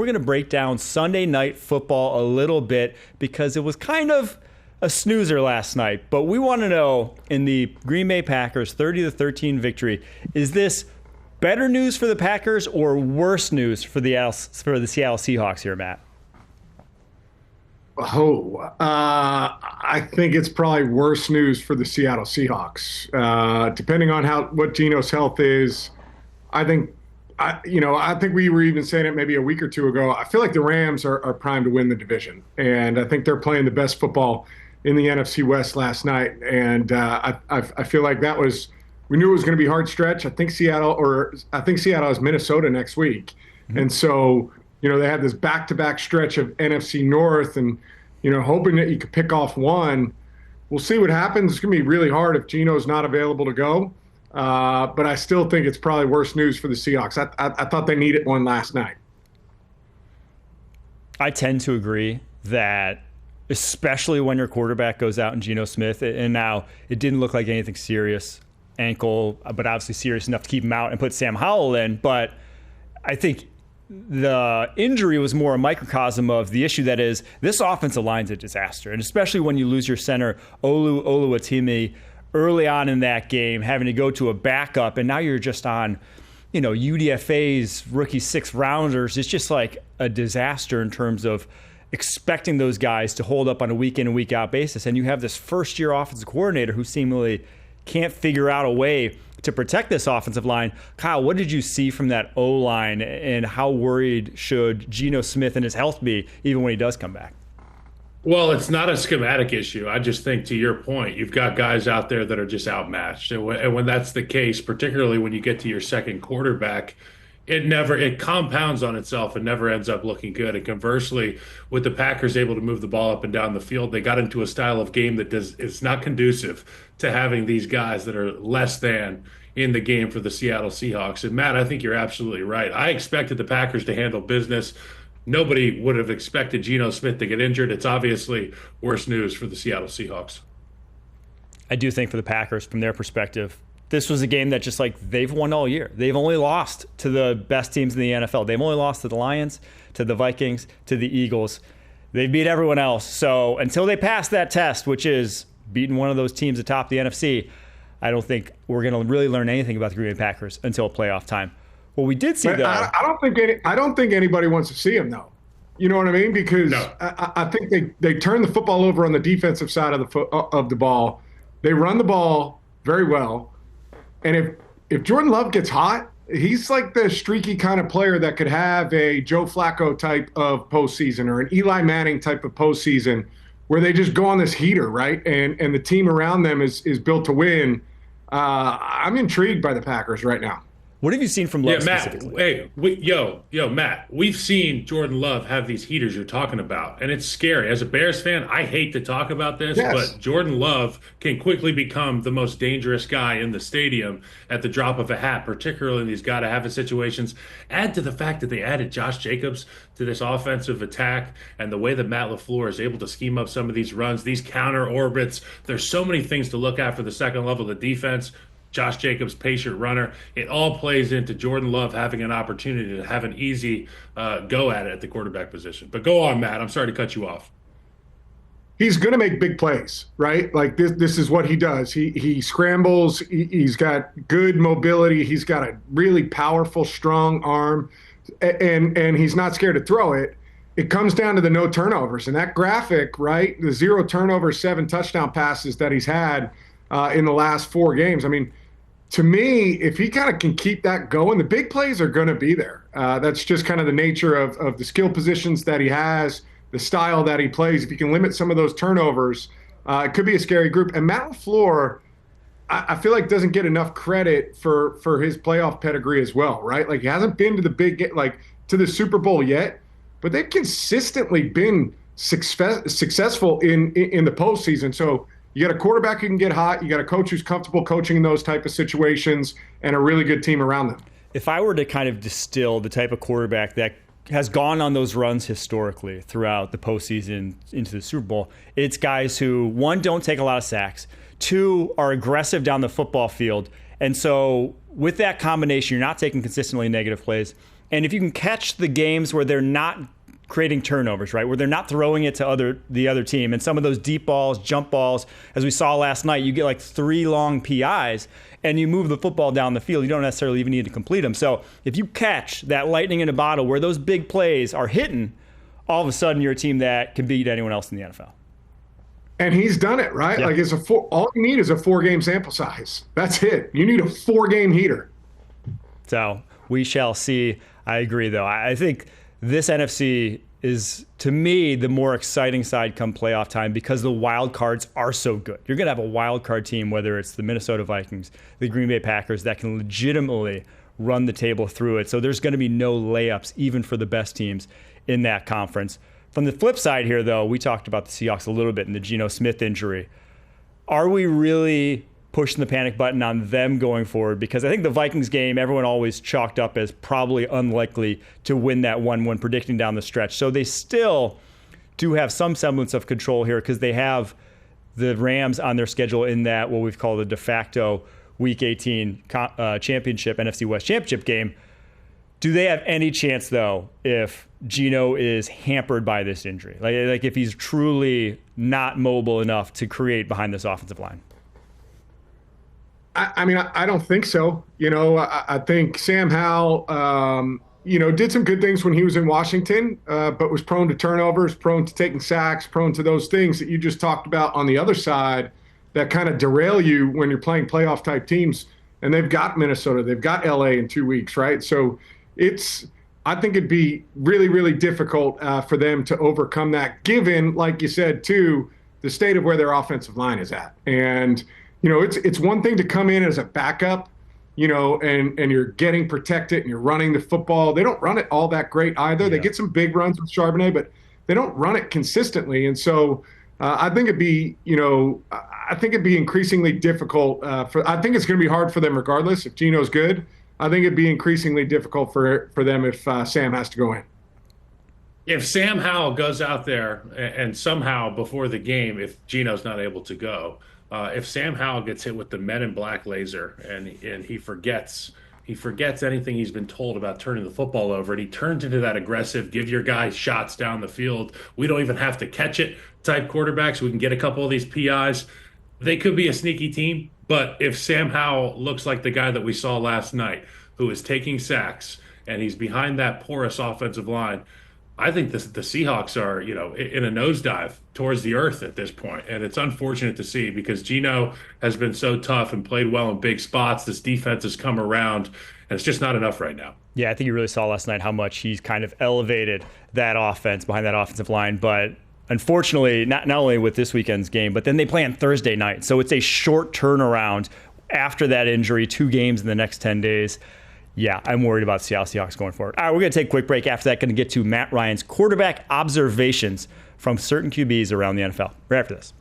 we're going to break down Sunday Night Football a little bit because it was kind of a snoozer last night. But we want to know, in the Green Bay Packers 30-13 victory, is this better news for the Packers or worse news for the Seattle Seahawks here, Matt? I think it's probably worse news for the Seattle Seahawks. Depending on what Geno's health is, I think we were even saying it maybe a week or two ago. I feel like the Rams are primed to win the division, and I think they're playing the best football in the NFC West last night. And I feel like we knew it was going to be a hard stretch. I think Seattle has Minnesota next week, and so. They had this back-to-back stretch of NFC North and, hoping that you could pick off one. We'll see what happens. It's going to be really hard if Geno's not available to go. But I still think it's probably worse news for the Seahawks. I thought they needed one last night. I tend to agree that, especially when your quarterback goes out and Geno Smith, and now it didn't look like anything serious, ankle, but obviously serious enough to keep him out and put Sam Howell in. But I think the injury was more a microcosm of the issue that is this offensive line's a disaster. And especially when you lose your center, Olu Oluwatimi, early on in that game, having to go to a backup, and now you're just on, UDFA's rookie 6th rounders. It's just like a disaster in terms of expecting those guys to hold up on a week in and week out basis. And you have this first-year offensive coordinator who seemingly can't figure out a way to protect this offensive line. Kyle, what did you see from that O-line, and how worried should Geno Smith and his health be even when he does come back? Well, it's not a schematic issue. I just think, to your point, you've got guys out there that are just outmatched. And when that's the case, particularly when you get to your second quarterback, it compounds on itself and never ends up looking good. And conversely, with the Packers able to move the ball up and down the field, they got into a style of game that is not conducive to having these guys that are less than in the game for the Seattle Seahawks. And Matt, I think you're absolutely right. I expected the Packers to handle business. Nobody would have expected Geno Smith to get injured. It's obviously worse news for the Seattle Seahawks. I do think for the Packers, from their perspective, this was a game that just like they've won all year. They've only lost to the best teams in the NFL. They've only lost to the Lions, to the Vikings, to the Eagles. They've beat everyone else. So until they pass that test, which is beating one of those teams atop the NFC, I don't think we're going to really learn anything about the Green Bay Packers until playoff time. What we did see, though, I don't think anybody wants to see him, though. You know what I mean? Because no. I think they turn the football over on the defensive side of the ball. They run the ball very well. And if Jordan Love gets hot, he's like the streaky kind of player that could have a Joe Flacco type of postseason or an Eli Manning type of postseason where they just go on this heater, right? And the team around them is built to win. I'm intrigued by the Packers right now. What have you seen from Love specifically? Matt, we've seen Jordan Love have these heaters you're talking about, and it's scary. As a Bears fan, I hate to talk about this, but Jordan Love can quickly become the most dangerous guy in the stadium at the drop of a hat, particularly in these gotta-have-it situations. Add to the fact that they added Josh Jacobs to this offensive attack, and the way that Matt LaFleur is able to scheme up some of these runs, these counter orbits. There's so many things to look at for the second level of the defense. Josh Jacobs, patient runner. It all plays into Jordan Love having an opportunity to have an easy go at it at the quarterback position. But go on, Matt. I'm sorry to cut you off. He's going to make big plays, right? Like this is what he does. He scrambles. He's got good mobility. He's got a really powerful, strong arm, and he's not scared to throw it. It comes down to the no turnovers. And that graphic, right, the 0 turnovers, 7 touchdown passes that he's had in the last 4 games. I mean, to me, if he kind of can keep that going, the big plays are going to be there. That's just kind of the nature of the skill positions that he has, the style that he plays. If you can limit some of those turnovers, it could be a scary group. And Matt LaFleur, I feel like doesn't get enough credit for his playoff pedigree as well, right? Like he hasn't been to to the Super Bowl yet, but they've consistently been successful in the postseason. So you got a quarterback who can get hot. You got a coach who's comfortable coaching in those type of situations, and a really good team around them. If I were to kind of distill the type of quarterback that has gone on those runs historically throughout the postseason into the Super Bowl, it's guys who, 1, don't take a lot of sacks, 2, are aggressive down the football field. And so with that combination, you're not taking consistently negative plays, And if you can catch the games where they're not creating turnovers, right, where they're not throwing it to the other team, and some of those deep balls, jump balls, as we saw last night, you get like 3 long PIs, and you move the football down the field. You don't necessarily even need to complete them. So if you catch that lightning in a bottle where those big plays are hitting, all of a sudden you're a team that can beat anyone else in the NFL. And he's done it, right? Yeah. Like all you need is a 4-game sample size. That's it. You need a 4-game heater. So we shall see. I agree, though. I think this NFC is, to me, the more exciting side come playoff time because the wild cards are so good. You're going to have a wild card team, whether it's the Minnesota Vikings, the Green Bay Packers, that can legitimately run the table through it. So there's going to be no layups, even for the best teams in that conference. From the flip side here, though, we talked about the Seahawks a little bit and the Geno Smith injury. Are we really pushing the panic button on them going forward? Because I think the Vikings game, everyone always chalked up as probably unlikely to win that 1-1, predicting down the stretch. So they still do have some semblance of control here because they have the Rams on their schedule in that what we've called the de facto Week 18 championship, NFC West championship game. Do they have any chance, though, if Geno is hampered by this injury? Like if he's truly not mobile enough to create behind this offensive line? I mean, I don't think so. I think Sam Howell, did some good things when he was in Washington, but was prone to turnovers, prone to taking sacks, prone to those things that you just talked about on the other side that kind of derail you when you're playing playoff type teams. And they've got Minnesota, they've got LA in 2 weeks, right? So I think it'd be really, really difficult for them to overcome that, given, like you said, too, the state of where their offensive line is at. And it's one thing to come in as a backup, and you're getting protected and you're running the football. They don't run it all that great either. Yeah. They get some big runs with Charbonnet, but they don't run it consistently. And so I think it'd be increasingly difficult. I think it's going to be hard for them regardless. If Geno's good, I think it'd be increasingly difficult for them if Sam has to go in. If Sam Howell goes out there and somehow before the game, if Geno's not able to go, if Sam Howell gets hit with the Men in Black laser and he forgets anything he's been told about turning the football over, and he turns into that aggressive, give your guys shots down the field, we don't even have to catch it type quarterback so we can get a couple of these PIs, they could be a sneaky team. But if Sam Howell looks like the guy that we saw last night, who is taking sacks, and he's behind that porous offensive line, I think the Seahawks are, in a nosedive towards the earth at this point. And it's unfortunate to see because Geno has been so tough and played well in big spots. This defense has come around, and it's just not enough right now. Yeah, I think you really saw last night how much he's kind of elevated that offense behind that offensive line. But unfortunately, not only with this weekend's game, but then they play on Thursday night. So it's a short turnaround after that injury, 2 games in the next 10 days. Yeah, I'm worried about Seattle Seahawks going forward. All right, we're going to take a quick break. After that, going to get to Matt Ryan's quarterback observations from certain QBs around the NFL. Right after this.